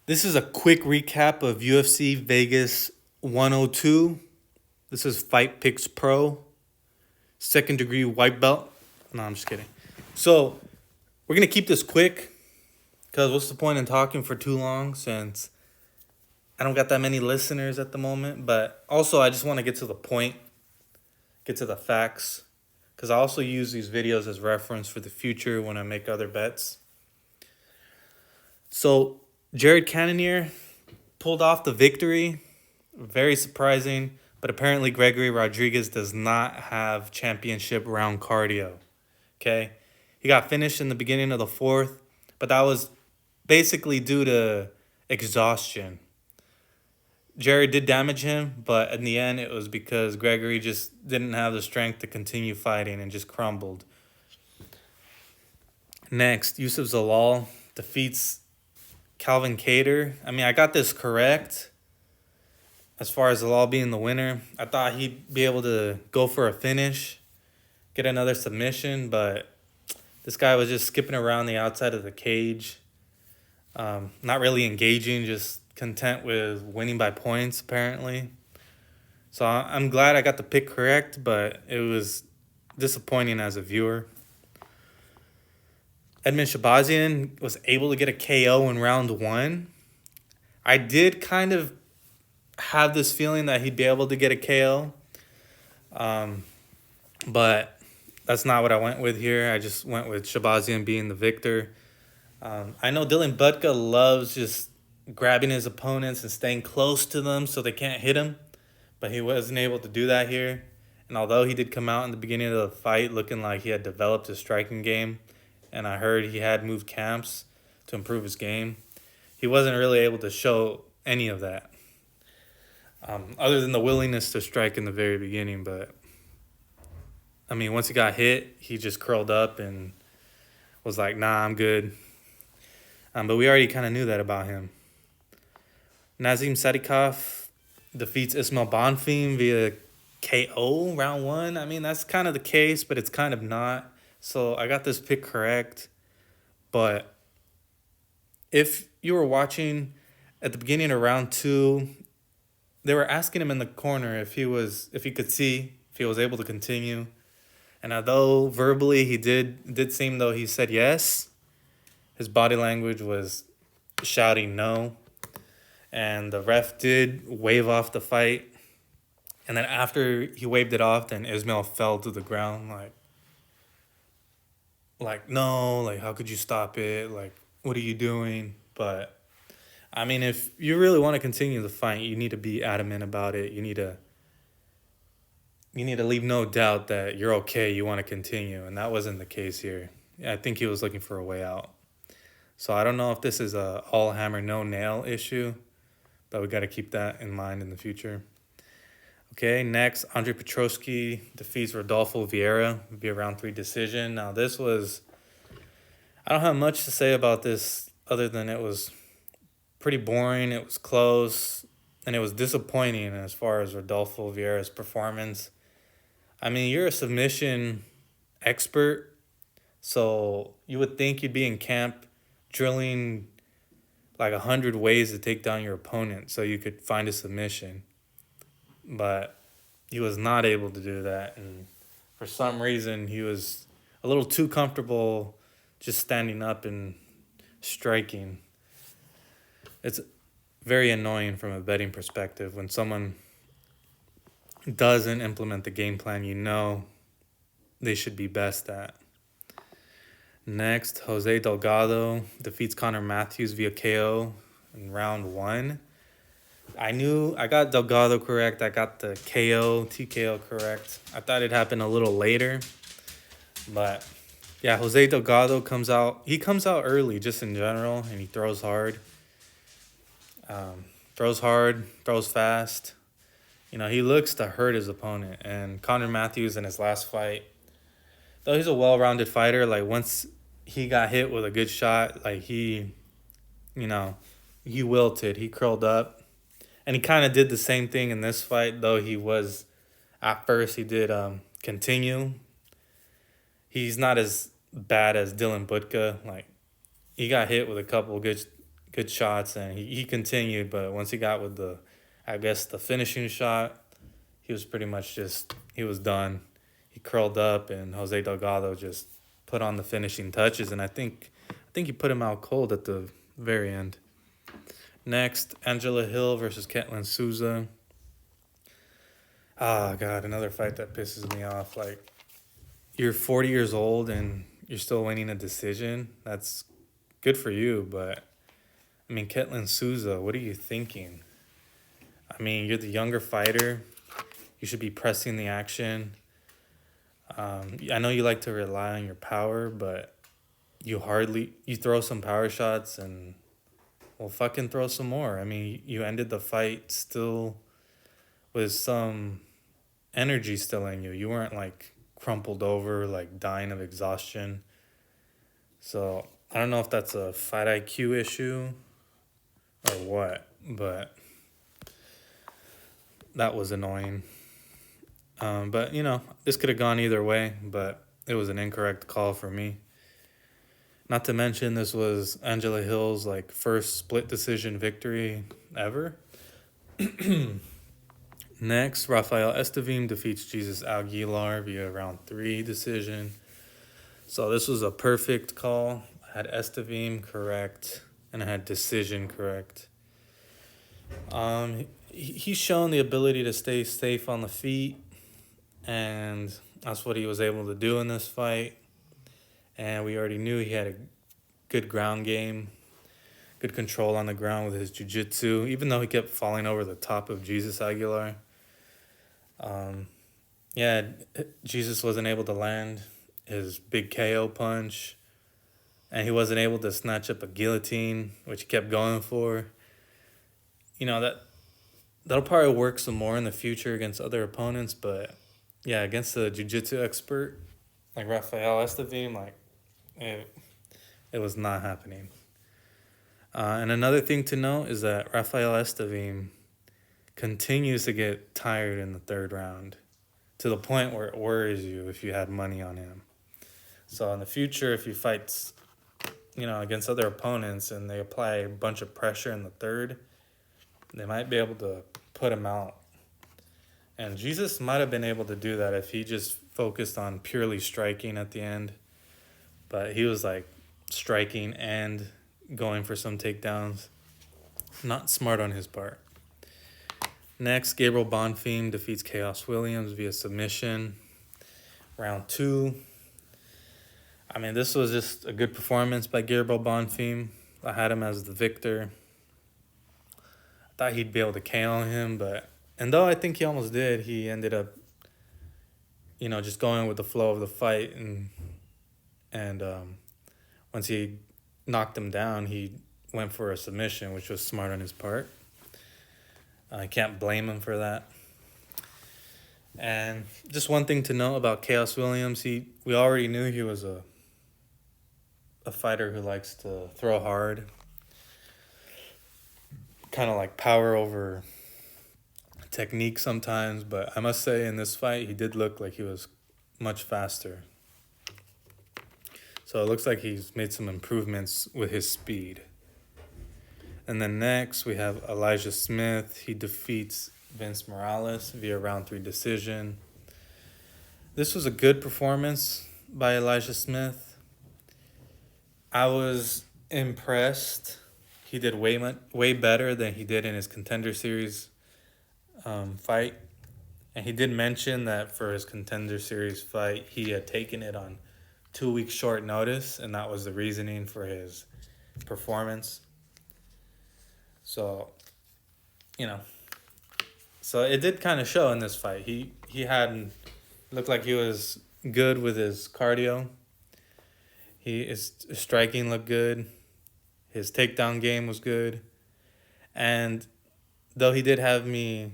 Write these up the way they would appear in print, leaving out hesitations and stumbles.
This is a quick recap of UFC Vegas 102. This is Fight Picks Pro, second degree white belt. No, I'm just kidding. So, we're going to keep this quick because what's the point in talking for too long since I don't got that many listeners at the moment. But also, I just want to get to the point, get to the facts, because I also use these videos as reference for the future when I make other bets. So, Jared Cannonier pulled off the victory. Very surprising. But apparently, Gregory Rodriguez does not have championship round cardio. Okay? He got finished in the beginning of the fourth, but that was basically due to exhaustion. Jared did damage him, but in the end, it was because Gregory just didn't have the strength to continue fighting and just crumbled. Next, Yusuf Zalal defeats Calvin Kattar. I mean, I got this correct as far as Zalal being the winner. I thought he'd be able to go for a finish, get another submission, but this guy was just skipping around the outside of the cage, not really engaging, just content with winning by points, apparently. So I'm glad I got the pick correct, but it was disappointing as a viewer. Edmund Shabazian was able to get a KO in round one. I did kind of have this feeling that he'd be able to get a KO, but that's not what I went with here. I just went with Shabazian being the victor. I know Dylan Butka loves just grabbing his opponents and staying close to them so they can't hit him, but he wasn't able to do that here. And although he did come out in the beginning of the fight looking like he had developed his striking game, and I heard he had moved camps to improve his game, he wasn't really able to show any of that, other than the willingness to strike in the very beginning. But, I mean, once he got hit, he just curled up and was like, nah, I'm good. But we already kind of knew that about him. Nazim Sadikov defeats Ismail Bonfim via KO round one. I mean, that's kind of the case, but it's kind of not. So I got this pick correct. But if you were watching at the beginning of round two, they were asking him in the corner if he could see, if he was able to continue. And although verbally he did seem though he said yes, his body language was shouting no. And the ref did wave off the fight. And then after he waved it off, then Ismail fell to the ground like no, like how could you stop it? Like, what are you doing? But I mean, if you really want to continue the fight, you need to be adamant about it. You need to leave no doubt that you're okay, you want to continue. And that wasn't the case here. I think he was looking for a way out. So I don't know if this is a all hammer, no nail issue, but we got to keep that in mind in the future. Okay, next, Andre Petroski defeats Rodolfo Vieira via round three decision. Now, I don't have much to say about this other than it was pretty boring, it was close, and it was disappointing as far as Rodolfo Vieira's performance. I mean, you're a submission expert, so you would think you'd be in camp drilling like 100 ways to take down your opponent so you could find a submission. But he was not able to do that. And for some reason, he was a little too comfortable just standing up and striking. It's very annoying from a betting perspective when someone doesn't implement the game plan you know they should be best at. Next, Jose Delgado defeats Connor Matthews via KO in round one. I got Delgado correct. I got the TKO correct. I thought it happened a little later. But, yeah, Jose Delgado comes out. He comes out early just in general, and he throws hard. Throws fast. You know, he looks to hurt his opponent. And Connor Matthews in his last fight, though he's a well-rounded fighter, like once he got hit with a good shot, like he wilted. He curled up. And he kind of did the same thing in this fight, though at first he did continue. He's not as bad as Dylan Butka. Like, he got hit with a couple good good shots, and he continued. But once he got with the, I guess, the finishing shot, he was pretty much just, he was done. He curled up, and Jose Delgado just put on the finishing touches, and I think he put him out cold at the very end. Next, Angela Hill versus Ketlin Souza. Ah, God, another fight that pisses me off. Like, you're 40 years old and you're still winning a decision. That's good for you, but I mean, Ketlin Souza, what are you thinking? I mean, you're the younger fighter. You should be pressing the action. I know you like to rely on your power, but you throw some power shots and well, fucking throw some more. I mean, you ended the fight still with some energy still in you. You weren't like crumpled over, like dying of exhaustion. So I don't know if that's a fight IQ issue or what, but that was annoying. But this could have gone either way, but it was an incorrect call for me. Not to mention, this was Angela Hill's like first split decision victory ever. Next, Rafael Estevim defeats Jesus Aguilar via round 3 decision. So this was a perfect call. I had Estevim correct, and I had decision correct. He's shown the ability to stay safe on the feet, and that's what he was able to do in this fight. And we already knew he had a good ground game, good control on the ground with his jiu-jitsu, even though he kept falling over the top of Jesus Aguilar. Yeah, Jesus wasn't able to land his big KO punch, and he wasn't able to snatch up a guillotine, which he kept going for. That'll probably work some more in the future against other opponents, but yeah, against a jiu-jitsu expert like Rafael Estevim, like it was not happening. And another thing to note is that Rafael Estevim continues to get tired in the third round to the point where it worries you if you had money on him. So in the future, if he fights, against other opponents and they apply a bunch of pressure in the third, they might be able to put him out. And Jesus might have been able to do that if he just focused on purely striking at the end. But he was like striking and going for some takedowns. Not smart on his part. Next, Gabriel Bonfim defeats Chaos Williams via submission. Round 2. I mean, this was just a good performance by Gabriel Bonfim. I had him as the victor. I thought he'd be able to KO him, and though I think he almost did, he ended up, just going with the flow of the fight, and once he knocked him down, he went for a submission, which was smart on his part. I can't blame him for that. And just one thing to note about Chaos Williams, we already knew he was a fighter who likes to throw hard, kind of like power over technique sometimes, but I must say in this fight he did look like he was much faster. So it looks like he's made some improvements with his speed. And then next we have Elijah Smith. He defeats Vince Morales via round 3 decision. This was a good performance by Elijah Smith. I was impressed. He did way better than he did in his Contender Series fight. And he did mention that for his Contender Series fight, he had taken it on 2 weeks short notice, and that was the reasoning for his performance. So, so it did kind of show in this fight. He looked like he was good with his cardio. His striking looked good. His takedown game was good. And though he did have me,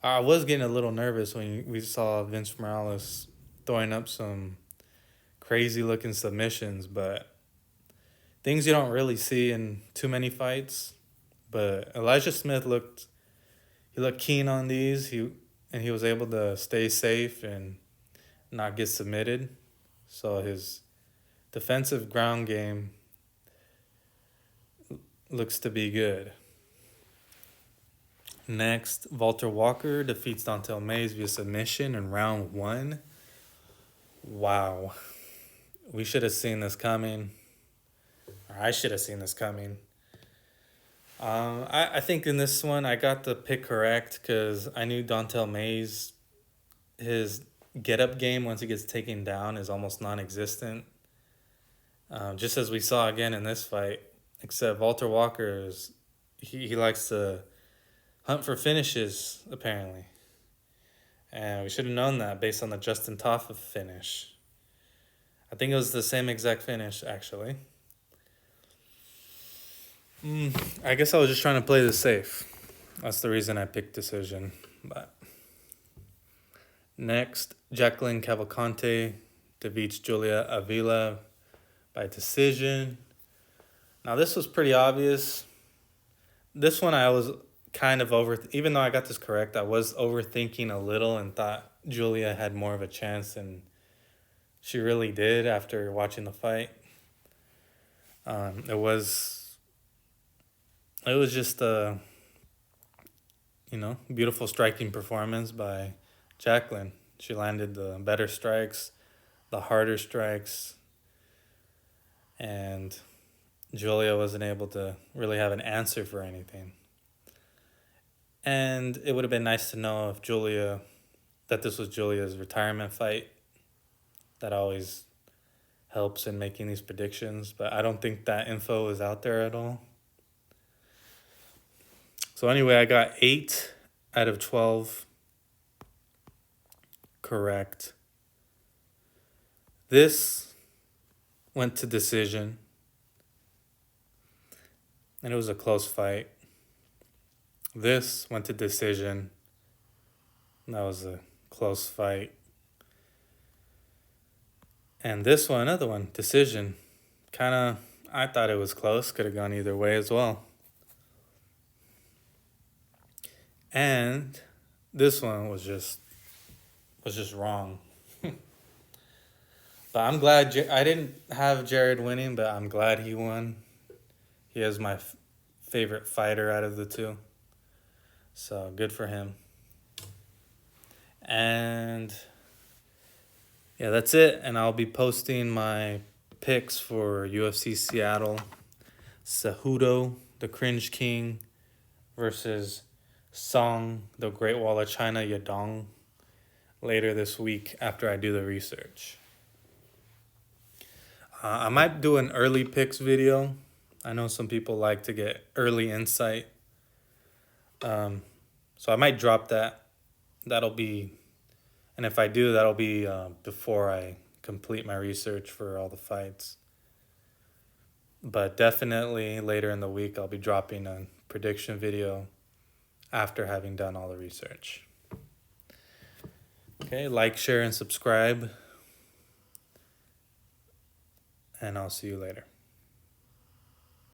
I was getting a little nervous when we saw Vince Morales throwing up some crazy looking submissions, but things you don't really see in too many fights. But Elijah Smith looked keen on these. He was able to stay safe and not get submitted. So his defensive ground game looks to be good. Next, Walter Walker defeats Dontel Mays via submission in round 1. Wow. We should have seen this coming. Or I should have seen this coming. I think in this one I got the pick correct because I knew Dontel Mays, his get-up game once he gets taken down is almost non-existent. Just as we saw again in this fight, except Walter Walker he likes to hunt for finishes apparently, and we should have known that based on the Justin Toffa finish. I think it was the same exact finish actually. I guess I was just trying to play this safe. That's the reason I picked decision. But next, Jacqueline Cavalcante defeats Julia Avila by decision. Now this was pretty obvious. This one I was kind of even though I got this correct, I was overthinking a little and thought Julia had more of a chance than she really did after watching the fight. It was just a, beautiful striking performance by Jacqueline. She landed the better strikes, the harder strikes, and Julia wasn't able to really have an answer for anything. And it would have been nice to know if that this was Julia's retirement fight. That always helps in making these predictions, but I don't think that info is out there at all. So anyway, I got 8 out of 12 correct. This went to decision, and it was a close fight. This went to decision. That was a close fight. And this one, another one, decision. I thought it was close. Could have gone either way as well. And this one was just wrong. But I'm glad I didn't have Jared winning, but I'm glad he won. He is my favorite fighter out of the two. So good for him. And yeah, that's it. And I'll be posting my picks for UFC Seattle. Cejudo, the Cringe King, versus Song, the Great Wall of China Yadong, later this week after I do the research. I might do an early picks video. I know some people like to get early insight. So I might drop that. And if I do, that'll be before I complete my research for all the fights. But definitely later in the week, I'll be dropping a prediction video after having done all the research. Okay, like, share, and subscribe. And I'll see you later.